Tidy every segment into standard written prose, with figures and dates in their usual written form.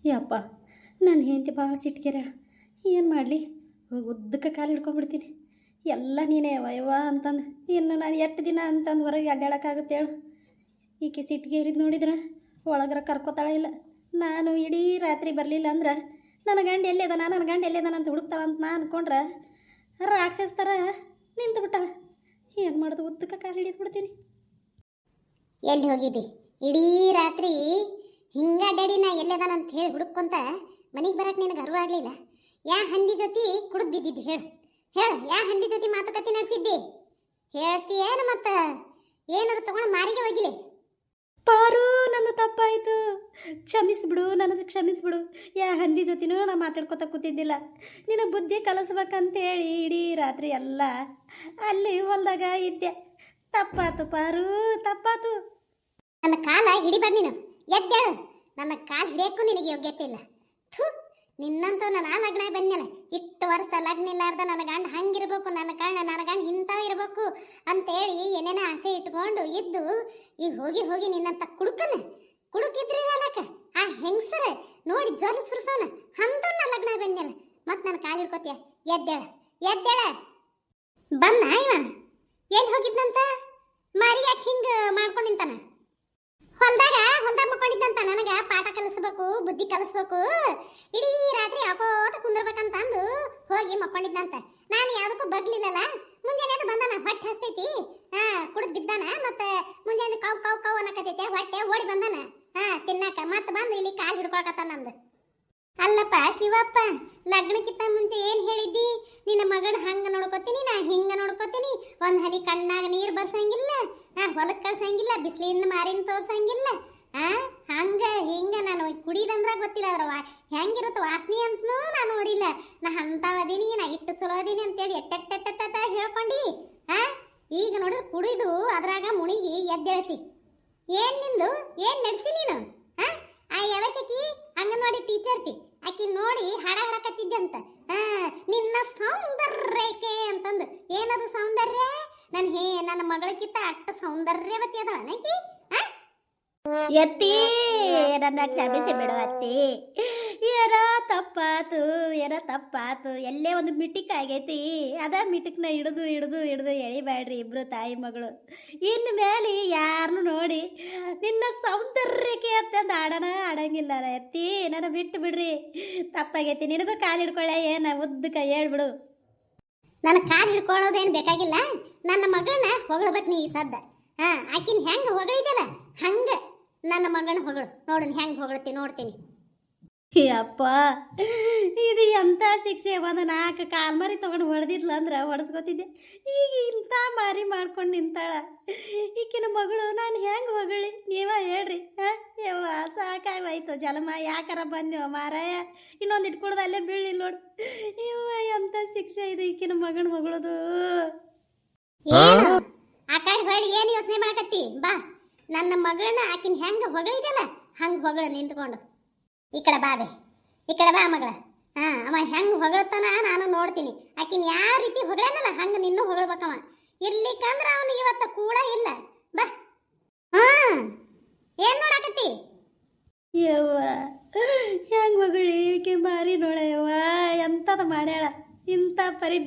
ಯಪ್ಪ ನನ್ನ ಹೆಂಡತಿ ಭಾಳ ಸಿಟ್ಗೆರ. ಏನು ಮಾಡಲಿ, ಉದ್ದಕ್ಕೆ ಕಾಲು ಹಿಡ್ಕೊಂಡ್ಬಿಡ್ತೀನಿ. ಎಲ್ಲ ನೀನೇ ಯವ್ವ ಅಂತಂದು ಇನ್ನು ನಾನು ಎಷ್ಟು ದಿನ ಅಂತಂದು ಹೊರಗೆ ಅಡ್ಡಾಡೋಕ್ಕಾಗುತ್ತೆ ಹೇಳು. ಈಕೆ ಸಿಟ್ಗೇರಿದ್ದು ನೋಡಿದ್ರೆ ಒಳಗರ ಕರ್ಕೋತಾಳೆ ಇಲ್ಲ. ನಾನು ಇಡೀ ರಾತ್ರಿ ಬರಲಿಲ್ಲ ಅಂದ್ರೆ ನನ್ನ ಗಂಡ ಎಲ್ಲಿದಾನ ಅಂತ ಹುಡುಕ್ತಾವಂತ ನಾ ಅಂದ್ಕೊಂಡ್ರೆ ರಾಕ್ಷಸ ಥರ ನಿಂತು ಬಿಟ್ಟ. ಏನು ಮಾಡೋದು, ಉದ್ದಕ್ಕೆ ಕಾಲು ಹಿಡಿದ್ಬಿಡ್ತೀನಿ. ಎಲ್ಲಿ ಹೋಗಿದ್ದಿ ಇಡೀ ರಾತ್ರಿ? ಹಿಂಗ ಅಡ್ಡಾಡಿ ನಾ ಎಲ್ಲದಾನ ಅಂತ ಹೇಳಿ ಹುಡುಕೊಂತ ಮನೆಗೆ ಬರಕ್ಕೆ ನಿನಗೆ ಅರಿವು ಆಗಲಿಲ್ಲ? ಯಾ ಹಂದಿ ಜೊತೆ ಕುಡಿದು ಬಿದ್ದಿದ್ದಿ? ಹೇಳು ಹೇಳು, ಯಾ ಹಂದಿ ಜೊತೆ ಮಾತುಕತೆ ನಡೆಸಿದ್ದಿ? ಹೇಳ್ತೀಯೇನು? ಮತ್ತೆ ಏನಾರು ತಗೊಂಡು ಮಾರಿಗೆ ಹೋಗಿಲಿ? ಪಾರು, ನನ್ನ ತಪ್ಪಾಯಿತು, ಕ್ಷಮಿಸ್ಬಿಡು, ನನ್ನದು ಕ್ಷಮಿಸ್ಬಿಡು. ಯಾ ಹಂದಿ ಜೊತೆನೂ ನಾ ಮಾತಾಡ್ಕೊತ ಕೂತಿದ್ದಿಲ್ಲ. ನಿನಗೆ ಬುದ್ಧಿ ಕಲಿಸ್ಬೇಕಂತೇಳಿ ಇಡೀ ರಾತ್ರಿ ಎಲ್ಲ ಅಲ್ಲಿ ಹೊಲ್ದಾಗ ಇದ್ದೆ. ತಪ್ಪಾತು ಪಾರು, ತಪ್ಪಾತು. ನನ್ನ ಕಾಲ ಹಿಡಿಬಾರ್ದು ನೀನು, ಎದ್ದೇಳು. ನನ್ನ ಕಾಲು ಹಿಡಿಯಕ್ಕೂ ನಿನಗೆ ಯೋಗ್ಯತೆ ಇಲ್ಲ. ಥೂ, ನಿನ್ನಂತೂ ನಾನು ಆ ಲಗ್ನ ಬಂದ್ನಲ್ಲ, ಇಷ್ಟು ವರ್ಷ ಲಗ್ನ ಇಲ್ಲಾರ್ದ ನನ್ನ ಗಂಡ ಹಂಗಿರ್ಬೇಕು, ನನ್ನ ಗಂಡ ಇಂಥವು ಇರಬೇಕು ಅಂತೇಳಿ ಏನೇನೋ ಆಸೆ ಇಟ್ಕೊಂಡು ಇದ್ದು ಈಗ ಹೋಗಿ ಹೋಗಿ ನಿನ್ನಂತ ಕುಡುಕಿದ್ರಿ ಅಲ್ಲಕ್ಕ ಆ ಹೆಂಗಸರ ನೋಡಿ ಜ್ವರ ಸುರ್ಸೋನ ಅಂತವ್ನ ಲಗ್ನ ಬಂದ್ನಲ್ಲ, ಮತ್ತೆ ನನ್ನ ಕಾಲು ಹಿಡ್ಕೋತೀಯ? ಎದ್ದೇಳ. ಬನ್ನ ಇವ ಎಲ್ಲಿ ಹೋಗಿದ್ನಂತ? ಮಾರಿ ಯಾಕೆ ಹಿಂಗೆ ಮಾಡ್ಕೊಂಡು ನಿಂತಾನ? ಹೊಲ್ದಾಗ ಮಕ್ಕೊಂಡಿದ್ದಂತ. ನನಗ ಪಾಠ ಕಲಿಸ್ಬೇಕು, ಬುದ್ಧಿ ಕಲಿಸ್ಬೇಕು, ಇಡೀ ರಾತ್ರಿ ಹಾಕೋತ ಕುಂದಿರ್ಬೇಕಂತ ಅಂದು ಹೋಗಿ ಮಕ್ಕೊಂಡಿದ್ದಂತ. ನಾನು ಯಾವುದಕ್ಕೂ ಬಗ್ಲಿಲ್ಲಲ್ಲ. ಮುಂಜಾನೆ ಬಂದಾನ, ಹೊಟ್ಟೆ ಹಸ್ತೈತಿ, ಕುಡಿದ್ ಬಿದ್ದಾನ. ಮತ್ತೆ ಮುಂಜಾನೆ ಕಾವ್ ಕಾವ್ ಕಾವ್ ಅನ್ನಕತೈತೆ, ಹೊಟ್ಟೆ ಓಡಿ ಬಂದಾನ ತಿನ್ನಾಕ. ಮತ್ತೆ ಬಂದು ಇಲ್ಲಿ ಕಾಲು ಹಿಡ್ಕೊಳಕತ್ತಾನ ನಂದು. ಅಲ್ಲಪ್ಪ ಶಿವಪ್ಪ, ಲಗ್ನಕ್ಕಿಂತ ಮುಂಚೆ ಏನ್ ಹೇಳಿದ್ದಿ? ನಿನ್ನ ಮಗನ ಹಂಗ ನೋಡ್ಕೋತೀನಿ, ನಾ ಹಿಂಗ ನೋಡ್ಕೋತೀನಿ, ಒಂದ್ ಹನಿ ಕಣ್ಣಾಗ ನೀರ್ ಬರ್ಸಂಗಿಲ್ಲ, ಹೊಲಕ್ ಕಳ್ಸಂಗಿಲ್ಲ, ಬಿಸಿಲಿನ ಮಾರಿನ ತೋರ್ಸಂಗಿಲ್ಲ, ಹಂಗ ಹಿಂಗ. ನಾನು ಕುಡಿದಂದ್ರ ಗೊತ್ತಿಲ್ಲ, ಅದ್ರ ಹೆಂಗಿರುತ್ತೆ ವಾಸನೆ ಅಂತನೂ ನಾನು ನೋಡಿಲ್ಲ. ನಾ ಅಂತವದೀನಿ, ನಾ ಇಟ್ಟು ಚಲೋ ಅದೀನಿ ಅಂತೇಳಿ ಎಟ್ಟೆಟ್ಟ ಹೇಳ್ಕೊಂಡಿ. ಈಗ ನೋಡಿದ್ರೆ ಕುಡಿದು ಅದ್ರಾಗ ಮುಣಿಗಿ ಎದ್ದೇಳ್ತಿ. ಏನ್ ನಿಂದು? ಏನ್ ನಡೆಸಿ ನೀನು? ಆ ಯಾವಕ್ಕಿ ಅಂಗನವಾಡಿ ಟೀಚರ್ತಿ, ಆಕಿ ನೋಡಿ ಹಾಡ ಹಾಡಕತ್ತಿದ್ದಂತ. ನಿನ್ನ ಸೌಂದರ್ಯಕ್ಕೆ ಅಂತಂದು. ಏನದು ಸೌಂದರ್ಯ? ನನ್ನ ಮಗಳಕ್ಕಿಂತ ಅಷ್ಟ ಸೌಂದರ್ಯವತಿ ಅದ ಆಕಿ. ಎತ್ತಿ ನನ್ನ ಕ್ಷಮಿಸಿ ಬಿಡು ಅತ್ತಿ. ಏನೋ ತಪ್ಪಾತು. ಎಲ್ಲೇ ಒಂದು ಮಿಟಿಕ್ ಆಗೈತಿ, ಅದ ಮಿಟಿಕ್ನ ಹಿಡಿದು ಎಳಿಬೇಡ್ರಿ ಇಬ್ರು ತಾಯಿ ಮಗಳು. ಇನ್ನು ಮೇಲೆ ಯಾರನ್ನು ನೋಡಿ ನಿನ್ನ ಸೌಂದರ್ಯಕ್ಕೆ ಅಂತಂದು ಆಡಂಗಿಲ್ಲ ಎತ್ತಿ. ನನ್ನ ಬಿಟ್ಟು ಬಿಡ್ರಿ, ತಪ್ಪಾಗೈತಿ. ನಿನಗೂ ಕಾಲು ಹಿಡ್ಕೊಳ್ಳ, ಏನ ಉದ್ದಕ್ಕೆ ಹೇಳ್ಬಿಡು. ನನ್ನ ಕಾಲು ಹಿಡ್ಕೊಳ್ಳೋದೇನು ಬೇಕಾಗಿಲ್ಲ. ನನ್ನ ಮಗಳನ್ನ ಹೊಗಳಬೇಕು ನೀ ಸದ್ದ. ಆಕಿನ ಹೆಂಗ ಹೊಗಳಿದಲ್ಲ ಹಂಗ ನನ್ನ ಮಗನ ಹೊಗಳು ನೋಡು, ಹೆಂಗ್ ಹೊಗಳ್ತಿ ನೋಡ್ತೀನಿ. ಅಪ್ಪ, ಇದು ಎಂಥ ಶಿಕ್ಷೆ! ಒಂದು 4 ಕಾಲ್ಮರಿ ತೊಗೊಂಡು ಹೊಡೆದಿದ್ಲ ಅಂದ್ರೆ ಹೊಡೆಸ್ಕೊತಿದ್ದೆ. ಈಗ ಇಂಥ ಮಾರಿ ಮಾಡ್ಕೊಂಡು ನಿಂತಾಳ ಈಕಿನ ಮಗಳು. ನಾನು ಹೆಂಗೆ ಹೊಗಳಿ? ನೀವ ಹೇಳ್ರಿ. ಯವ್ವ ಸಾಕಾಗೋಯ್ತು ಜಲಮ, ಯಾಕಾರ ಬಂದೆವ ಮಾರಾಯ. ಇನ್ನೊಂದು ಇಟ್ಕೊಡ್ದು ಅಲ್ಲೇ ಬೀಳಿಲ್ಲ ನೋಡು. ಯವ್ವ ಎಂಥ ಶಿಕ್ಷೆ ಇದು ಈಕಿನ ಮಗನ ಹೊಗಳೋದು. ಆ ಕಡೆ ಹೊಳಿ ಏನು ಯೋಚನೆ ಮಾಡಕತ್ತಿ? ಬಾ, ನನ್ನ ಮಗಳನ್ನ ಆಕಿನ ಹೆಂಗ ಹೊಗಳಿದಲ್ಲ ಹಂಗ ಹೊಗಳ ನಿಂತ್ಕೊಂಡು. ಈ ಕಡೆ ಬಾ ಮಗಳ. ಅವ ಹೆಂಗ್ ಹೊಗಳ್ತಾನ ನಾನು ನೋಡ್ತೀನಿ. ಆಕಿನ ಯಾವ ರೀತಿ ಹೊಗಳನಲ್ಲ ಹಂಗ ನಿನ್ನೂ ಹೊಗಳ್ಬೇಕವ. ಇರ್ಲಿಕ್ಕಂದ್ರ ಅವನು ಇವತ್ತ ಕೂಡ ಇಲ್ಲ. ಬಾ. ಏನ್ ನೋಡಾಕತ್ತಿ? ಯವ್ವ ಹೆಂಗ್ ಹೊಗಳಿ ಈಕೆ ಮಾರಿ ನೋಡ. ಯವ್ವ ಎಂಥದ ಮಾಡ್ಯಾಳ. ಇಂಥ ಪರಿ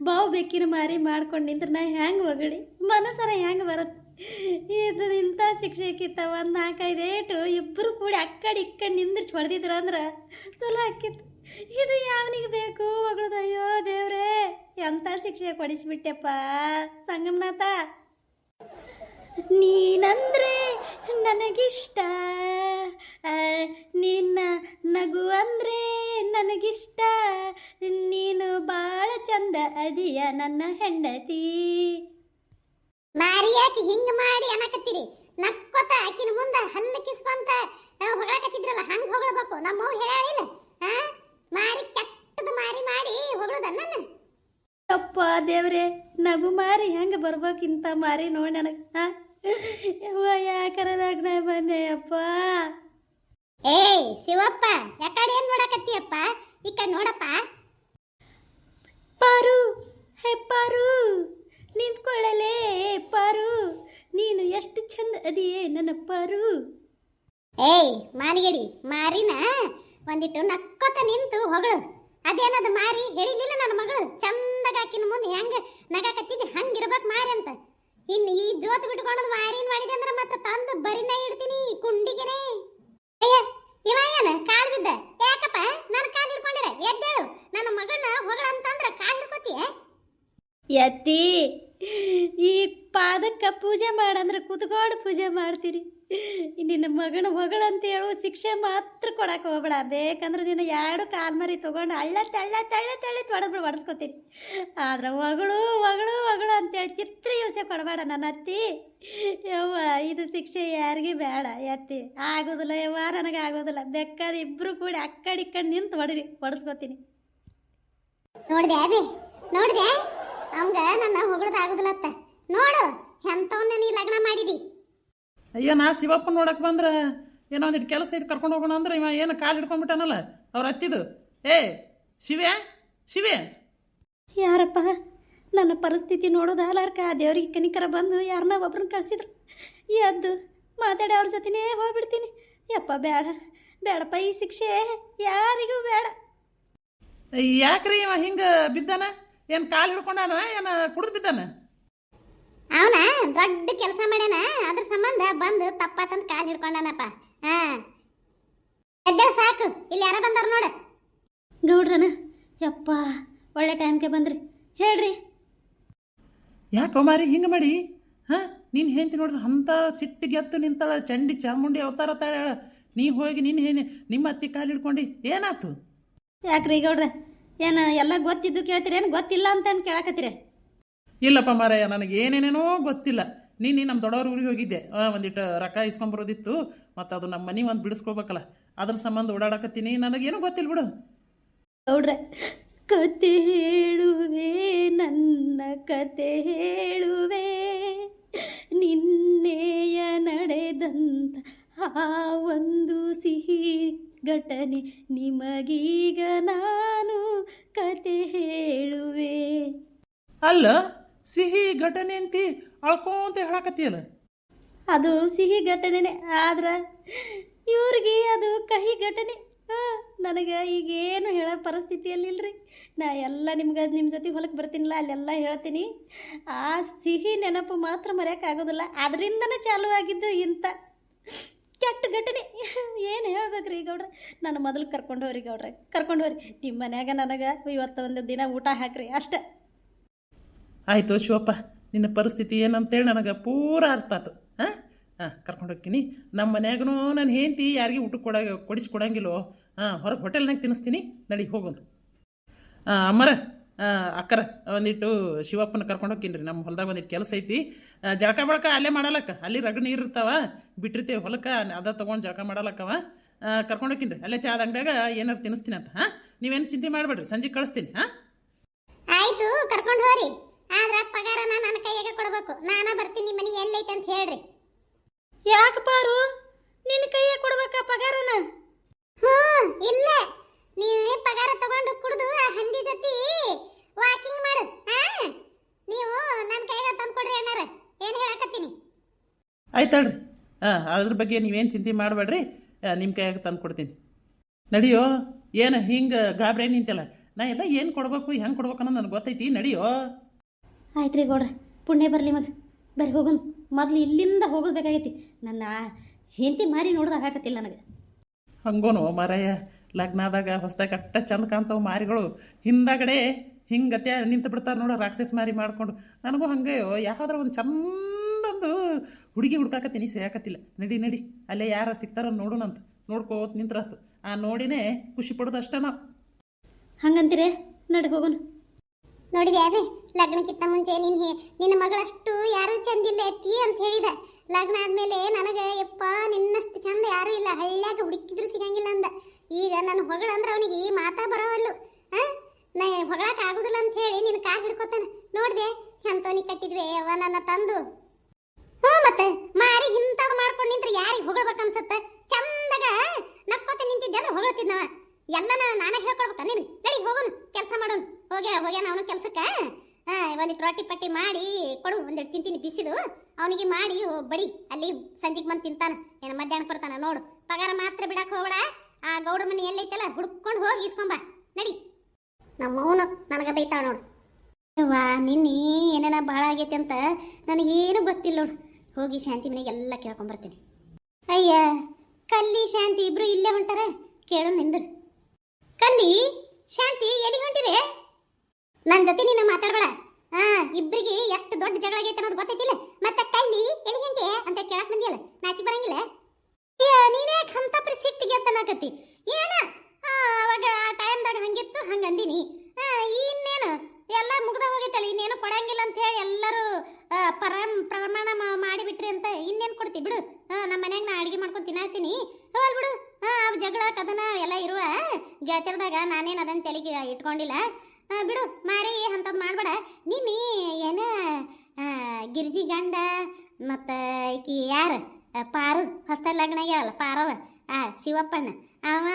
ಬಾವು ಬೆಕ್ಕಿನ ಮಾರಿ ಮಾಡ್ಕೊಂಡು ನಿಂದ್ರೆ ನಾ ಹೆಂಗೆ ಹೊಗಳಿ? ಮನಸ್ಸರ ಹೆಂಗೆ ಬರುತ್ತೆ? ಇದು ಇಂಥ ಶಿಕ್ಷೆಕ್ಕಿತ್ತ 1-4-5 ಏಟು ಇಬ್ಬರು ಕೂಡಿ ಅಕ್ಕಡಿ ಇಕ್ಕಡಿ ನಿಂದಿರ್ಸಿ ಹೊಡೆದಿದ್ರ ಅಂದ್ರೆ ಚಲೋ ಆಕಿತ್ತು. ಇದು ಯಾವನಿಗೆ ಬೇಕು ಹೊಗಳದು? ಅಯ್ಯೋ ದೇವ್ರೇ, ಎಂಥ ಶಿಕ್ಷೆ ಕೊಡಿಸ್ಬಿಟ್ಟೆಪ್ಪ ಸಂಗಮನಾಥ. ನೀನಂದ್ರೆ ನನಗಿಷ್ಟ, ನಿನ್ನ ನಗು ಅಂದ್ರೆ ನನಗಿಷ್ಟ, ನೀನು ಬಾಳ ಚಂದ ಅದಿಯ ನನ್ನ ಹೆಂಡತಿ. ಮಾರಿಯಾಕಿ ಹಿಂಗ ಮಾಡಿ ಅನ್ನಕತ್ತೀರಿ? ನಕ್ಕೋತ ಆಕಿನ ಮುಂದೆ ಹಲ್ಲು ಕಿಸ್ಕೊಂತ ಹೊಗಳಕತ್ತಿದ್ರಲ್ಲ ಹಂಗ ಹೊಗಳಬೇಕು. ನಮ್ಮವ್ವ ಹೇಳಾಳಿಲ್ಲ, ಮಾರಿ ಕೆಟ್ಟದ ಮಾರಿ ಮಾಡಿ ಹೊಗಳದ ನನ್ನ. ಅಪ್ಪ ದೇವ್ರೆ, ನಗು ಮಾರಿ ಹೆಂಗೆ ಬರ್ಬೇಕಿಂತ ಮಾರಿ ನೋಡಿ ನನಗೆ. ಯಾಕರ ಲಗ್ನ ಬಂದೆ ಅಪ್ಪ. ಶಿವಪ್ಪ, ಯಾಕಡೆ ಏನ್ ನೋಡಕತ್ತೀಯಪ್ಪ? ಈ ಕಡೆ ನೋಡಪ್ಪ. ಪಾರು, ಪಾರು ನಿಂತ್ಕೊಳ್ಳಲೇ ಪಾರು, ನೀನು ಎಷ್ಟು ಚಂದ ಅದಿಯೇ ನನ್ನ ಪಾರು. ಮಾರಿಗಡಿ ಮಾರಿನ ಒಂದಿಟ್ಟು ನಕ್ಕೋತ ನಿಂತು ಹೊಗಳು. ಅದೇನದು ಮಾರಿ ಹೇಳಿಲಿಲ್ಲ ನನ್ನ ಮಗಳು ಚಂದಾಗ ಆಕಿನ ಮುಂದೆ ಹೆಂಗ ನಗಾಕತ್ತಿದ್ದೆ ಹಂಗಿರ್ಬೇಕು ಮಾರಿ ಅಂತ. ಇನ್ನು ಈ ಜೋತ್ ಬಿಟ್ಕೊಂಡದ್ ಮಾರಿನ್ ಮಾಡಿದೆ ಅಂದ್ರೆ ಮತ್ತೆ ತಂದು ಬರಿನ ಇಡ್ತೀನಿ ಕುಂಡಿಗೆನೆ. ಅಯ್ಯ ಇವ ಏನ ಕಾಲ್ ಬಿದ್ದ ಯಾಕಪ್ಪ? ನನ್ನ ಕಾಲ್ ಹಿಡ್ಕೊಂಡಿರ ಎದ್ದೇಳು. ನನ್ನ ಮಗಳನ್ನ ಹೊಗಳಂತಂದ್ರ ಕಾಲ್ ಹಿಡ್ಕೋತೀಯ? ಎತ್ತಿ ಈ ಪಾದಕ್ಕೆ ಪೂಜೆ ಮಾಡಂದ್ರೆ ಕುತ್ಕೊಂಡು ಪೂಜೆ ಮಾಡ್ತೀರಿ. ನಿನ್ನ ಮಗನ ಹೊಗಳಂತ ಹೇಳು ಶಿಕ್ಷೆ ಮಾತ್ರ ಕೊಡಕ್ಕೆ ಹೋಗ್ಬೇಡ. ಬೇಕಂದ್ರೆ ನಿನ್ನ ಎರಡು ಕಾಲ್ ಮರಿ ತೊಗೊಂಡು ಹಳ್ಳ ತಳ್ಳ ತಳ್ಳ ತಳ್ಳಿ ಹೊಡೆಸ್ಕೊತೀನಿ. ಆದ್ರೆ ಹೊಗಳು ಹೊಗಳು ಹೊಗಳು ಅಂತೇಳಿ ಚಿತ್ರ ಹಿಂಸೆ ಕೊಡಬೇಡ ನನ್ನ ಅತ್ತಿ. ಯವ್ವ ಇದು ಶಿಕ್ಷೆ ಯಾರಿಗೆ ಬೇಡ ಎತ್ತಿ. ಆಗೋದಿಲ್ಲ ಯವ್ವ, ನನಗೆ ಆಗೋದಿಲ್ಲ. ಬೇಕಾದ್ರೆ ಇಬ್ರು ಕೂಡಿ ಅಕ್ಕಡಿಕ್ಕಂಡು ನಿಂತು ಹೊಡೆಸ್ಕೊತೀನಿ. ನೋಡ್ದೆ ಅಬಿ ನೋಡ್ದೆ ಅವಂಗ ನನ್ನ ಹೊಗಳದಾಗುದಿಲ್ಲತ್ತ. ನೋಡು ಎಂತವನ್ನ ನೀ ಲಗ್ನ ಮಾಡಿದಿ. ಅಯ್ಯ ನಾ ಶಿವಪ್ಪ ನೋಡಕ್ಕೆ ಬಂದ್ರೆ ಏನೋ ಒಂದಿಟ್ಟು ಕೆಲಸ ಇದು ಕರ್ಕೊಂಡು ಹೋಗೋಣ ಅಂದ್ರೆ ಇವ ಏನು ಕಾಲು ಹಿಡ್ಕೊಂಡ್ಬಿಟ್ಟಾನಲ್ಲ ಅವ್ರು ಹತ್ತಿದ್ದು. ಏ ಶಿವ್ಯಾ ಶಿವ್ಯಾ, ಯಾರಪ್ಪ ನನ್ನ ಪರಿಸ್ಥಿತಿ ನೋಡೋದು ಹಾಲಾರ್ಕ ದೇವ್ರಿಗೆ ಕನಿಕರ ಬಂದು ಯಾರನ್ನ ಒಬ್ರನ್ನ ಕಳಿಸಿದ್ರು. ಎದ್ದು ಮಾತಾಡಿ ಅವ್ರ ಜೊತೆನೇ ಹೋಗ್ಬಿಡ್ತೀನಿ. ಯಪ್ಪ ಬೇಡ ಬೇಡಪ್ಪ, ಈ ಶಿಕ್ಷೆ ಯಾರಿಗೂ ಬೇಡ. ಯಾಕ್ರಿ ಇವ ಹಿಂಗೆ ಬಿದ್ದಾನ? ಏನು ಕಾಲು ಹಿಡ್ಕೊಂಡಾನ ಏನು ಕುಡಿದು ಬಿದ್ದಾನ? ಅವನ ದೊಡ್ಡ ಕೆಲಸ ಮಾಡ್ಯಾನ, ಅದ್ರ ಸಂಬಂಧ ಬಂದು ತಪ್ಪಾತಂತ ಕಾಲ್ ಹಿಡ್ಕೊಂಡಾನಪ್ಪ. ಹಾ ಎದ್ದೇಳ ಸಾಕು, ಇಲ್ಲಿ ಯಾರ ಬಂದಾರ ನೋಡು. ಗೌಡ್ರನ ಯಪ್ಪ ಒಳ್ಳೆ ಟೈಮ್ಗೆ ಬಂದ್ರಿ, ಹೇಳ್ರಿ. ಯಾಕೋ ಮಾರಿ ಹಿಂಗೆ ಮಾಡಿ? ಹಾಂ ನೀನು ಹೇಳ್ತಿ ನೋಡ್ರಿ ಅಂಥ ಸಿಟ್ಟಿಗೆ ಎತ್ತು ನಿಂತಾಳ, ಚಂಡಿ ಚಾಮುಂಡಿ ಅವತಾರ ತಾಳ. ನೀ ಹೋಗಿ ನಿಮ್ಮ ಅತ್ತಿ ಕಾಲು ಹಿಡ್ಕೊಂಡು ಏನಾಯ್ತು? ಯಾಕ್ರಿ ಗೌಡ್ರ, ಏನು ಎಲ್ಲ ಗೊತ್ತಿದ್ದು ಕೇಳ್ತೀರೇನು ಗೊತ್ತಿಲ್ಲ ಅಂತ ಕೇಳಕತ್ತೀರಿ? ಇಲ್ಲಪ್ಪ ಮಾರಾಯ, ನನಗೆ ಏನೇನೇನೋ ಗೊತ್ತಿಲ್ಲ. ನೀನು ನಮ್ಮ ದೊಡ್ಡವ್ರ ಊರಿಗೆ ಹೋಗಿದ್ದೆ, ಒಂದಿಟ್ಟು ರೊಕ್ಕ ಇಸ್ಕೊಂಬರೋದಿತ್ತು, ಮತ್ತು ಅದು ನಮ್ಮ ಮನೆ ಒಂದು ಬಿಡಿಸ್ಕೋಬೇಕಲ್ಲ, ಅದ್ರ ಸಂಬಂಧ ಓಡಾಡಕತ್ತೀನಿ. ನನಗೇನೂ ಗೊತ್ತಿಲ್ಲ ಬಿಡು. ಗೌಡ್ರೆ, ಕತೆ ಹೇಳುವೆ ನನ್ನ ಕತೆ ಹೇಳುವೆ, ನಿನ್ನೆಯ ನಡೆದಂತ ಆ ಒಂದು ಸಿಹಿ ಘಟನೆ ನಿಮಗೀಗ ನಾನು ಕತೆ ಹೇಳುವೆ. ಅಲ್ಲ, ಸಿಹಿ ಘಟನೆ ಅಂತಿ ಅಳ್ಕೊಂತ ಹೇಳಕತ್ತೀಯಲ್ಲ. ಅದು ಸಿಹಿ ಘಟನೆನೇ, ಆದ್ರೆ ಇವ್ರಿಗೆ ಅದು ಕಹಿ ಘಟನೆ. ನನಗೆ ಈಗೇನು ಹೇಳೋ ಪರಿಸ್ಥಿತಿಯಲ್ಲಿಲ್ಲರಿ. ನಾ ಎಲ್ಲ ನಿಮ್ಮ ಜೊತೆ ಹೊಲಕ್ಕೆ ಬರ್ತೀನಿಲ್ಲ, ಅಲ್ಲೆಲ್ಲ ಹೇಳ್ತೀನಿ. ಆ ಸಿಹಿ ನೆನಪು ಮಾತ್ರ ಮರೆಯೋಕ್ಕಾಗೋದಿಲ್ಲ. ಅದರಿಂದನೇ ಚಾಲು ಆಗಿದ್ದು ಇಂಥ ಕೆಟ್ಟ ಘಟನೆ. ಏನು ಹೇಳ್ಬೇಕ್ರಿ ಗೌಡ್ರೆ? ನಾನು ಮೊದಲು ಕರ್ಕೊಂಡು ಹೋಗ್ರಿ ಗೌಡ್ರೆ, ಕರ್ಕೊಂಡು ಹೋಗ್ರಿ. ನಿಮ್ಮ ಮನ್ಯಾಗ ನನಗೆ ಇವತ್ತೊಂದು ದಿನ ಊಟ ಹಾಕ್ರಿ ಅಷ್ಟೆ. ಆಯಿತು ಶಿವಪ್ಪ, ನಿನ್ನ ಪರಿಸ್ಥಿತಿ ಏನಂತೇಳಿ ನನಗೆ ಪೂರ ಅರ್ಥ ಆಯ್ತು. ಹಾಂ ಹಾಂ ಕರ್ಕೊಂಡು ಹೋಗ್ತೀನಿ. ನಮ್ಮ ಮನ್ಯಾಗೂ ನಾನು ಹೆಂಡ್ತಿ ಯಾರಿಗೆ ಊಟಕ್ಕೆ ಕೊಡಿಸ್ಕೊಡಂಗಿಲ್ಲೋ. ಹೊರಗೆ ಹೋಟೆಲ್ನಾಗ ತಿನ್ನಿಸ್ತೀನಿ, ನಡಿ ಹೋಗೋಣ. ಅಮ್ಮರ ಅಕ್ಕರ ಒಂದಿಟ್ಟು ಶಿವಪ್ಪನ ಕರ್ಕೊಂಡು ಹೋಗ್ತೀನಿ ರೀ. ನಮ್ಮ ಹೊಲ್ದಾಗ ಒಂದಿಟ್ಟು ಕೆಲಸ ಐತಿ. ಜಳಕ ಬಳಕ ಅಲ್ಲೇ ಮಾಡಲಕ್ಕ, ಅಲ್ಲಿ ರಗಡ್ ನೀರು ಇರ್ತಾವ, ಬಿಟ್ಟಿರ್ತೇವೆ ಹೊಲಕ್ಕೆ, ಅದ ತೊಗೊಂಡು ಜಳಕ ಮಾಡಲಕ್ಕವ. ಕರ್ಕೊಂಡು ಹೋಗ್ತೀನಿ ರೀ. ಅಲ್ಲೇ ಚಾದ ಅಂಗಡಿಯಾಗ ಏನಾರು ತಿನ್ನಿಸ್ತೀನಿ ಅಂತ. ಹಾಂ ನೀವೇನು ಚಿಂತೆ ಮಾಡಬೇಡ್ರಿ, ಸಂಜೆ ಕಳಿಸ್ತೀನಿ. ಹಾಂ ಆಯ್ತು, ಕರ್ಕೊಂಡು ಹೋರಿ. ಆದ್ರ ಪಗಾರನ ನನ್ನ ಕೈಯಾಗ ಕೊಡ್ಬೇಕು. ನಾನ ಬರ್ತೀನಿ, ಮನಿ ಎಲ್ಲೈತೆ ಅಂತ ಹೇಳ್ರಿ. ಯಾಕೆ ಪಾರು ನಿನ್ನ ಕೈಯಾಗ ಕೊಡ್ಬೇಕಾ ಪಗಾರನ? ಇಲ್ಲ, ನೀವೇ ಪಗಾರ ತಗೊಂಡು ಕುಡ್ದು ಆ ಹಂದಿ ಜೊತೆ ವಾಕಿಂಗ್ ಮಾಡು. ನೀವು ನನ್ನ ಕೈಯಾಗ ತಂದು ಕೊಡ್ರಿ ಅಣ್ಣಾರ. ಏನು ಹೇಳಕತ್ತೀನಿ? ಆಯ್ತಳ್ರಿ. ಅದ್ರ ಬಗ್ಗೆ ನೀವೇನು ಚಿಂತೆ ಮಾಡಬೇಡ್ರಿ, ನಿಮ್ಮ ಕೈಯಾಗ ತಂದು ಕೊಡ್ತೀನಿ. ನಡಿಯೋ. ಏನು ಹಿಂಗೆ ಗಾಬರಿ ನಿಂತಲ್ಲ, ನಾ ಎಲ್ಲ ಏನು ಕೊಡ್ಬೇಕು ಹೆಂಗೆ ಕೊಡ್ಬೇಕು ಅನ್ನೋದು ನನಗೆ ಗೊತ್ತೈತಿ. ನಡಿಯೋ. ಆಯ್ತು ರೀ ಗೌಡ್ರ, ಪುಣ್ಯ ಬರಲಿ ಮಗ. ಬರ್ರಿ ಹೋಗೋಣ. ಮೊದಲು ಇಲ್ಲಿಂದ ಹೋಗೋಬೇಕಾಗೈತಿ. ನನ್ನ ಹೆಂಡತಿ ಮಾರಿ ನೋಡ್ದಾಗತ್ತಿಲ್ಲ ನನಗೆ. ಹಂಗೋನು ಮಾರಾಯ, ಲಗ್ನ ಆದಾಗ ಹೊಸ್ದಾಗ ಕಟ್ಟ ಚಂದ ಕಾಣ್ತಾವೆ ಮಾರಿಗಳು, ಹಿಂದಾಗಡೆ ಹಿಂಗತ್ಯ ನಿಂತು ಬಿಡ್ತಾರೆ ನೋಡು, ರಾಕ್ಷಸ ಮಾರಿ ಮಾಡ್ಕೊಂಡು. ನನಗೂ ಹಂಗೆ ಯಾವುದಾರ ಒಂದು ಚಂದೊಂದು ಹುಡುಗಿ ಹುಡ್ಕಾಕತ್ತೀನಿ, ಸೇಯಾಕತ್ತಿಲ್ಲ. ನಡಿ ನಡಿ, ಅಲ್ಲೇ ಯಾರು ಸಿಗ್ತಾರ ನೋಡೋಣಂತ. ನೋಡ್ಕೋತ ನಿಂತ್ರಾತು. ನೋಡಿನೇ ಖುಷಿ ಪಡೋದು ಅಷ್ಟೇ ನಾವು. ಹಂಗಂತೀರೇ? ನಡಿ ಹೋಗೋಣ. ನೋಡಿದೆ ಅದೇ ಲಗ್ನಕ್ಕಿಂತ ಮುಂಚೆ ನಿನ್ನ ಮಗಳಷ್ಟು ಯಾರೂ ಚಂದಿಲ್ಲ ಎತ್ತಿ ಅಂತ ಹೇಳಿದ. ಲಗ್ನ ಆದ್ಮೇಲೆ ನನಗೆ ಯಪ್ಪ ನಿನ್ನಷ್ಟು ಚಂದ ಯಾರೂ ಇಲ್ಲ, ಹಳ್ಳ್ಯಾಗ ಹುಡುಕಿದ್ರು ಸಿಗಂಗಿಲ್ಲ ಅಂದ. ಈಗ ನನ್ನ ಹೊಗಳಂದ್ರೆ ಅವನಿಗೆ ಮಾತಾ ಬರೋವಲ್ಲು. ನಾ ಹೊಗಳಕ್ಕೆ ಆಗುದಿಲ್ಲ ಅಂತ ಹೇಳಿ ನಿನ್ನ ಕಾಲು ಹಿಡ್ಕೊತಾನೆ. ನೋಡಿದೆ ಎಂತವನಿ ಕಟ್ಟಿದ್ವಿ ಅವ ನನ್ನ ತಂದು. ಮತ್ತೆ ಮಾರಿ ಇಂಥದ್ದು ಮಾಡ್ಕೊಂಡು ನಿಂತ್ರೆ ಯಾರಿಗೆ ಹೊಗಳ್ಬೇಕನ್ಸತ್ತ? ಚಂದಾಗ ನಕ್ಕೋತ ನಿಂತಿದ್ದೆ ಅಂದ್ರೆ ಹೊಗಳ್ತಿದ್ನವ. ಎಲ್ಲ ನಾನೇ ಹೇಳ್ಕೊಡ್ಬೇಕ ನೀನು? ನಡಿ ಹೋಗೋಣ, ಕೆಲಸ ಮಾಡೋಣ. ಹೋಗ್ಯಾನ ಅವನು ಕೆಲ್ಸಕ್ಕೆ. ಒಂದಿಟ್ಟು ರೊಟ್ಟಿ ಪಟ್ಟಿ ಮಾಡಿ ಕೊಡು, ಒಂದಿಟ್ಟು ತಿಂತೀನಿ ಬಿಸಿದು. ಅವನಿಗೆ ಮಾಡಿ ಬಡಿ, ಅಲ್ಲಿ ಸಂಜೆಗೆ ಬಂದು ತಿಂತಾನ, ಏನು ಮಧ್ಯಾಹ್ನ ಕೊಡ್ತಾನ ನೋಡು. ಪಗಾರ ಮಾತ್ರ ಬಿಡಕ್ಕೆ ಹೋಗ್ಬೇಡ. ಆ ಗೌಡ್ರ ಮನೆ ಎಲ್ಲೈತಲ್ಲ ಹುಡ್ಕೊಂಡು ಹೋಗಿ ಇಸ್ಕೊಂಬ ನಡಿ. ನಮ್ಮವನು ನನಗೆ ಬೈತಾಳ ನೋಡು. ವಾ ನಿನ್ನೆ ಏನೇನ ಭಾಳ ಆಗೈತೆ ಅಂತ ನನಗೇನು ಗೊತ್ತಿಲ್ಲ ನೋಡು. ಹೋಗಿ ಶಾಂತಿ ಮನೆಗೆ ಎಲ್ಲ ಕೇಳ್ಕೊಂಬರ್ತೀನಿ. ಅಯ್ಯ ಕಲ್ಲಿ ಶಾಂತಿ ಇಬ್ರು ಇಲ್ಲೇ ಹೊಂಟಾರ, ಕೇಳು ನಿಂದ್ರು. ಕಲ್ಲಿ ಶಾಂತಿ ಎಲ್ಲಿ ಹೊಂಟಿರಿ? ನನ್ನ ಜೊತೆ ನೀನು ಮಾತಾಡ್ಬೇಡ. ಇಬ್ರಿಗೆ ಎಷ್ಟು ದೊಡ್ಡ ಜಗಳ ಆಗೈತೆ ಅನ್ನೋದು ಗೊತ್ತೈತಿಲ್ಲ. ಮತ್ತೆ ಕಲ್ಲಿ ಎಲ್ಲಿ ಹೊಂಟಿ ಅಂತ ಕೇಳಕ್ ಬಂದಿಯಲ್ಲ, ನಾಚಿ ಬರಂಗಿಲ್ಲ? ನೀನೇ ಅಂತ ಸಿಟ್ಟಿಗೆ ಅಂತ ನಾಕತ್ತಿ ಏನ? ಅವಾಗ ಆ ಟೈಮ್ದಾಗ ಹಂಗಿತ್ತು ಹಂಗ ಅಂದಿನಿ. ಇನ್ನೇನು ಎಲ್ಲ ಮುಗ್ದ ಹೋಗೈತಲ್ಲ, ಇನ್ನೇನು ಕೊಡಂಗಿಲ್ಲ ಅಂತ ಹೇಳಿ ಎಲ್ಲರೂ ಪ್ರಮಾಣ ಮಾಡಿಬಿಟ್ರಿ ಅಂತ ಇನ್ನೇನು ಕೊಡ್ತಿ ಬಿಡು. ನಮ್ಮ ಮನ್ಯಾಗ ನಾ ಅಡಿಗೆ ಮಾಡ್ಕೊಂಡು ತಿನ್ನಾತೀನಿ, ಹೋಲ್ ಬಿಡು. ಅವು ಜಗಳ ಕದನ ಎಲ್ಲ ಇರುವ ಗೆಳತಿಯರ್ದಾಗ ನಾನೇನು ಅದನ್ನ ತಲೆಗೆ ಇಟ್ಕೊಂಡಿಲ್ಲ, ಬಿಡು ಮಾರಿ ಅಂಥದ್ದು ಮಾಡಬೇಡ. ನೀನು ಏನ ಗಿರ್ಜಿ ಗಂಡ ಮತ್ತು ಈಕಿ ಯಾರು ಪಾರು ಹೊಸ ಲಗ್ನ ಆಗ್ಯಾವಲ್ಲ ಪಾರವ, ಶಿವಪ್ಪಣ್ಣ ಅವ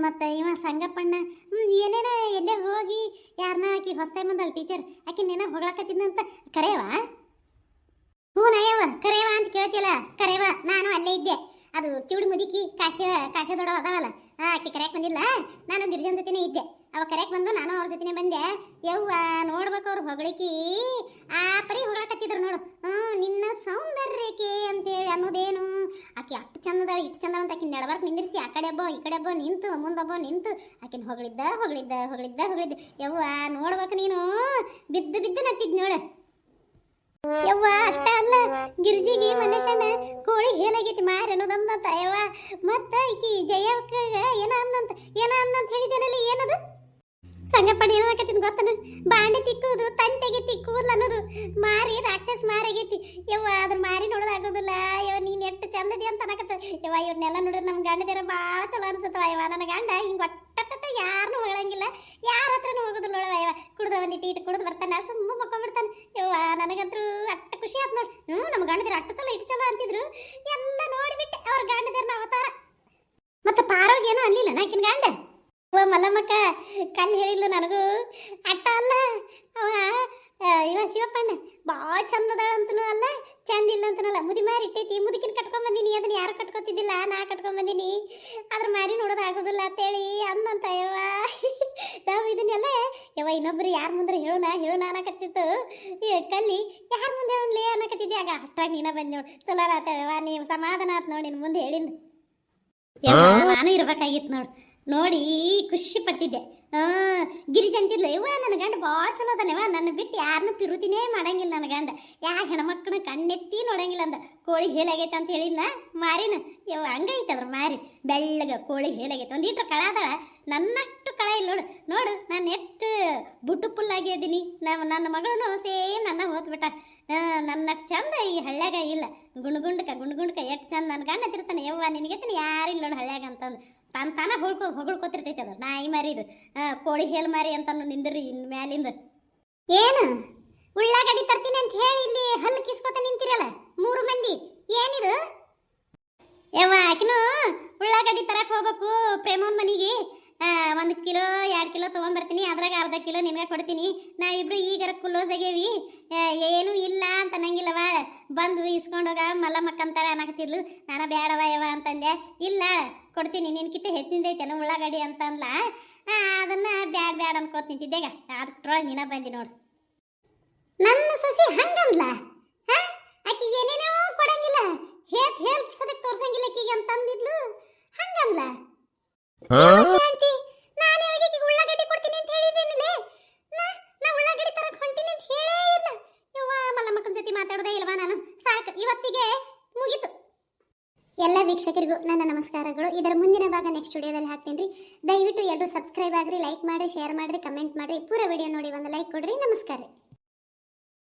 ಮತ್ತು ಇವ ಸಂಗಪ್ಪಣ್ಣ ಏನೇನ ಎಲ್ಲೇ ಹೋಗಿ ಯಾರನ್ನ ಆಕಿ ಹೊಸ್ತಾಯಿ ಬಂದಲ್ಲ ಟೀಚರ್, ಆಕಿನೇನ ಹೊಗಳಕತ್ತಿದ್ನಂತ ಕರೆಯವ? ಹ್ಞೂ ನಯವ ಕರೆಯವ ಅಂತ ಕೇಳ್ತಿಯಲ್ಲ, ಕರೆಯವ. ನಾನು ಅಲ್ಲೇ ಇದ್ದೆ. ಅದು ಕಿವಿಡಿ ಮುದುಕಿ ಕಾಶ ದೊಡ್ಡ ಅದಾವಲ್ಲ, ಆಕಿ ಕರೆಯಕ್ಕೆ ಬಂದಿಲ್ಲ, ನಾನು ಗಿರಿಜನ್ ಜೊತೆನೇ ಇದ್ದೆ. ಅವ ಕರೆಯಕ್ಕೆ ಬಂದು ನಾನು ಅವ್ರ ಜೊತೆನೇ ಬಂದೆ. ಯವ್ವ ನೋಡ್ಬೇಕು ಅವ್ರು ಹೊಗಳಿಕಿ ಆ ಪರಿ ಹೊಗಳಕತ್ತಿದ್ರು ನೋಡು. ನಿನ್ನ ಸೌಂದರ್ಯಕ್ಕೆ ಅಂತೇಳಿ ಅನ್ನೋದೇನು, ಆಕಿ ಅಷ್ಟು ಚಂದದ ಇಷ್ಟು ಚಂದ ಅಂತ ಆಕಿನ ನಡಬಾರ್ಕ್ ನಿಂದಿರಿಸಿ ಆ ಕಡೆ ಒಬ್ಬ ಈ ಕಡೆ ಒಬ್ಬ ನಿಂತು ಮುಂದೊಬ್ಬ ನಿಂತು ಆಕಿನ ಹೊಗಳಿದ್ದ ಹೊಗಳಿದ್ದ ಹೊಗಳಿದ್ದ ಹೊಗಳಿದ್ದ. ಯವ್ವ ನೋಡ್ಬೇಕು ನೀನು ಬಿದ್ದು ಬಿದ್ದು ನಟ್ಟಿದ್ ನೋಡು. ಯವ್ವ ಅಷ್ಟ ಅಲ್ಲ, ಗಿರ್ಜಿಗೆ ಮಲ್ಲೇಶಣ್ಣ ಕೋಳಿ ಹೇಲಾಗೈತಿ ಮಾರಿ ಅನ್ನೋದಂತ ಯವ್ವ. ಮತ್ತ ಈಕಿ ಜಯಕ್ಕ ಏನ ಅನ್ನಂತ ಹೇಳಿದ್ದೇನಲ್ಲಿ ಏನದು? ಸಂಗಪ್ಪಣ್ಣ ಏನಾಗತ್ತಿದ್ ಗೊತ್ತನು? ಬಾಂಡೆ ತಿಕ್ಕುವುದು ತಂತೆಗೆ ತಿಕ್ಕುವುದಿಲ್ಲ ಅನ್ನೋದು ಮಾರಿ ರಾಕ್ಷಸ ಮಾರಾಗೈತಿ ಯವ್ವ. ಅದನ್ನ ಮಾರಿ ನೋಡೋದಾಗೋದಿಲ್ಲ ಯವ್ವ. ನೀನ್ ಎಷ್ಟು ಚಂದದಿ ಅಂತ ಅನ್ನಕತ್ತ ಯವ್ವ. ಇವ್ರನ್ನೆಲ್ಲ ನೋಡಿದ್ರೆ ನಮ್ಮ ಗಂಡದೇರ ಭಾಳ ಚಲೋ ಅನ್ಸುತ್ತವ ಯವ್ವ. ನನ್ನ ಗಂಡ ಹಿಂಗೆ ಒಟ್ಟ ಯಾರನ್ನೂ ಹೊಗಳಂಗಿಲ್ಲ, ಯಾರ ಹತ್ರನೂ ಹೋಗೋದಿಲ್ಲ ನೋಡವ ಯವ್ವ. ಕುಡ್ದು ಒಂದಿಟ್ಟು ಇಟ್ಟು ಕುಡ್ದು ಬರ್ತಾನೆ, ಸುಮ್ಮ ಮಕ್ಕೊಂಡ್ಬಿಡ್ತಾನೆ ಯವ್ವ. ನನಗಂತೂ ಅಟ್ಟ ಖುಷಿ ಆಯ್ತು ನೋಡಿ. ನಮ್ಮ ಗಂಡದೇರ ಅಟ್ಟು ಚಲೋ ಇಟ್ಟು ಚಲೋ ಅಂತಿದ್ರು. ಎಲ್ಲ ನೋಡಿಬಿಟ್ಟೆ ಅವ್ರ ಗಂಡದೇರ ಅವತಾರ. ಮತ್ತೆ ಪಾರೋಗೇನೋ ಅನ್ಲಿಲ್ಲ ನಾಕಿನ ಗಂಡ ಮಲ್ಲಮ್ಮಕ್ಕ ಕಲ್ಲು ಹೇಳಿಲ್ಲ ನನಗೂ. ಅಟ್ಟ ಅಲ್ಲ ಅವ ಇವ ಶಿವಪ್ಪಣ್ಣ ಭಾಳ ಚಂದದಾಳ ಅಂತನೂ ಅಲ್ಲ, ಚಂದ ಇಲ್ಲ ಅಂತನಲ್ಲ. ಮುದಿ ಮಾರಿ ಇಟ್ಟೈತಿ, ಮುದುಕಿನ ಕಟ್ಕೊಂಡ್ಬಂದಿನಿ. ಅದನ್ನ ಯಾರು ಕಟ್ಕೊತಿದ್ದಿಲ್ಲ, ನಾ ಕಟ್ಕೊಂಡ್ಬಂದಿನಿ. ಅದ್ರ ಮಾರಿ ನೋಡೋದಾಗೋದಿಲ್ಲ ಅಂತೇಳಿ ಅಂದಂತ ಯವ್ವ. ನಾವು ಇದನ್ನೆಲ್ಲ ಯವ್ವ ಇನ್ನೊಬ್ರು ಯಾರ ಮುಂದ್ರೆ ಹೇಳೋಣ ಅನ್ನಕತ್ತಿತ್ತು. ಕಲ್ಲಿ ಯಾರ ಮುಂದೆ ಹೇಳಲಿ ಅನ್ನಕತ್ತಿದ್ದೆ. ಆಗ ಅಷ್ಟಾಗಿ ನೀನ ಬಂದು ನೋಡು, ಚಲೋ ಆತವ. ನೀವು ಸಮಾಧಾನ ಆತ್ ನೋಡಿ ನಿನ್ನ ಮುಂದೆ ಹೇಳಿಂದು. ನಾನು ಇರ್ಬೇಕಾಗಿತ್ತು ನೋಡು. ನೋಡಿ ಖುಷಿ ಪಡ್ತಿದ್ದೆ. ಗಿರಿಜ್ ಅಂತಿದ್ಲು ಯವ್ವ ನನ್ನ ಗಂಡ ಭಾಳ ಚಲೋ ಅದಾನೆವ, ನನ್ನ ಬಿಟ್ಟು ಯಾರನ್ನೂ ಪಿರುತಿನೇ ಮಾಡಂಗಿಲ್ಲ ನನ್ನ ಗಂಡ, ಯಾವ ಹೆಣ್ಮಕ್ಳನ್ನ ಕಣ್ಣೆತ್ತಿ ನೋಡಂಗಿಲ್ಲ ಅಂದ. ಕೋಳಿ ಹೇಲಾಗೈತೆ ಅಂತ ಹೇಳಿದ್ನ ಮಾರಿನ ಯವ್ವ. ಹಂಗೈತದ್ರ ಮಾರಿ ಬೆಳ್ಳಗ ಕೋಳಿ ಹೇಲಾಗೈತೆ. ಒಂದಿಟ್ರು ಕಳ ಅದಾಳ, ನನ್ನಷ್ಟು ಕಳ ಇಲ್ಲ ನೋಡು. ನೋಡು ನಾನು ಎಷ್ಟು ಬುಟ್ಟು ಪುಲ್ಲಾಗಿ ಅದೀನಿ. ನನ್ನ ಮಗಳೂ ಸೇಮ್ ನನ್ನ ಹೋತ್ಬಿಟ್ಟ. ನನ್ನಷ್ಟು ಚಂದ ಈ ಹಳ್ಳ್ಯಾಗ ಇಲ್ಲ. ಗುಂಡ್ಗುಂಡ್ಕ ಎಷ್ಟು ಚಂದ ನನ್ನ ಗಂಡ ತಿರ್ತಾನೆ ಯವ್ವ. ನಿನಗೆತ್ತನ ಯಾರಿಲ್ಲ ನೋಡು ಹಳ್ಳ್ಯಾಗ ಅಂತಂದು ತಾನ ಹೊಗಳ್ಕೊತಿರ್ತೈತೆ ಅದು ನಾಯಿ ಮಾರಿದು. ಕೋಳಿ ಹೇಲ್ ಮಾರಿ ಅಂತ ನಿಂದ್ರಿ ಮ್ಯಾಲಿಂದ. ಏನು ಉಳ್ಳಾಗಡ್ಡಿ ತರ್ತೀನಿ ಅಂತ ಹೇಳಿ ಇಲ್ಲಿ ಹಲ್ಲು ಕಿಸ್ಕೊತ ನಿಂತಿರಲ್ಲ 3 ಮಂದಿ, ಏನಿದು? ಯವ್ವ ಆಕಿನೂ ಉಳ್ಳಾಗಡ್ಡಿ ತರಕ್ಕೆ ಹೋಗ್ಬೇಕು ಪ್ರೇಮೋನ್ ಮನೆಗೆ. 1 ಕಿಲೋ 2 ಕಿಲೋ ತೊಗೊಂಬರ್ತೀನಿ, ಅದ್ರಾಗ ಅರ್ಧ ಕಿಲೋ ನಿಮ್ಗೆ ಕೊಡ್ತೀನಿ. ನಾವಿಬ್ರು ಈಗರ ಕ್ಲೋಸ್ ಆಗ್ಯೇವಿ, ಏನೂ ಇಲ್ಲ ಅಂತ ಅನ್ನಂಗಿಲ್ಲವ. ಬಂದು ಇಸ್ಕೊಂಡೋಗ ಮಲ್ಲಮ್ಮಕ್ಕಂತಾಳೆ ಅನ್ನಕತ್ತಿದ್ಲು. ನಾನು ಬೇಡವ ಯವ್ವ ಅಂತಂದೆ. ಇಲ್ಲ ಕೊಡ್ತೀನಿ, ನಿನ್ಕಿಂತ ಹೆಚ್ಚಿಂದೈತೇನೋ ಉಳ್ಳಾಗಡ್ಡಿ ಅಂತ ಅಂದ್ಲ. ಅದನ್ನ ಬ್ಯಾಡ ಅನ್ಕೋತ ನಿಂತಿದ್ದೆಗ. ಅಷ್ಟ್ರೊಳಗೆ ನೀನ ಬಂದಿ ನೋಡು. ನನ್ನ ಸಸಿ ಹಂಗಂದ್ಲ, ಆಕಿಗೆ ಏನೇನೋ ಕೊಡಂಗಿಲ್ಲ, ಹೇಲ್ ಸದಕ್ಕೆ ತೋರ್ಸಂಗಿಲ್ಲ ಆಕಿಗೆ ಅಂತಂದಿದ್ಲು. ಹಂಗಂದ್ಲ ಶಾಂತಿ. ನಾನು ಅವಳಿಗೆ ಉಳ್ಳಾಗಡ್ಡಿ ಕೊಡ್ತೀನಿ ಅಂತ ಹೇಳಿದ್ದೇನಿಲ್ಲ, ನಾ ಉಳ್ಳಾಗಡ್ಡಿ ತರಕ್ ಹೊಂಟಿನಿ ಅಂತ ಹೇಳೇ ಇಲ್ಲ ಯವ್ವ. ಮಲ್ಲಮ್ಮಕ್ಕನ ಜೊತೆ ಮಾತಾಡೋದೇ ಇಲ್ವಾ ನಾನು? ಸಾಕು, ಇವತ್ತಿಗೆ ಮುಗೀತು. ಎಲ್ಲ ವೀಕ್ಷಕರಿಗೂ ನನ್ನ ನಮಸ್ಕಾರಗಳು. ಇದರ ಮುಂದಿನ ಭಾಗ ನೆಕ್ಸ್ಟ್ ವಿಡಿಯೋದಲ್ಲಿ ಹಾಕ್ತೀನಿ ರೀ. ದಯವಿಟ್ಟು ಎಲ್ಲರೂ ಸಬ್ಸ್ಕ್ರೈಬ್ ಆಗ್ರಿ, ಲೈಕ್ ಮಾಡಿರಿ, ಶೇರ್ ಮಾಡಿರಿ, ಕಮೆಂಟ್ ಮಾಡಿರಿ. ಪೂರ ವಿಡಿಯೋ ನೋಡಿ ಒಂದು ಲೈಕ್ ಕೊಡ್ರಿ. ನಮಸ್ಕಾರ.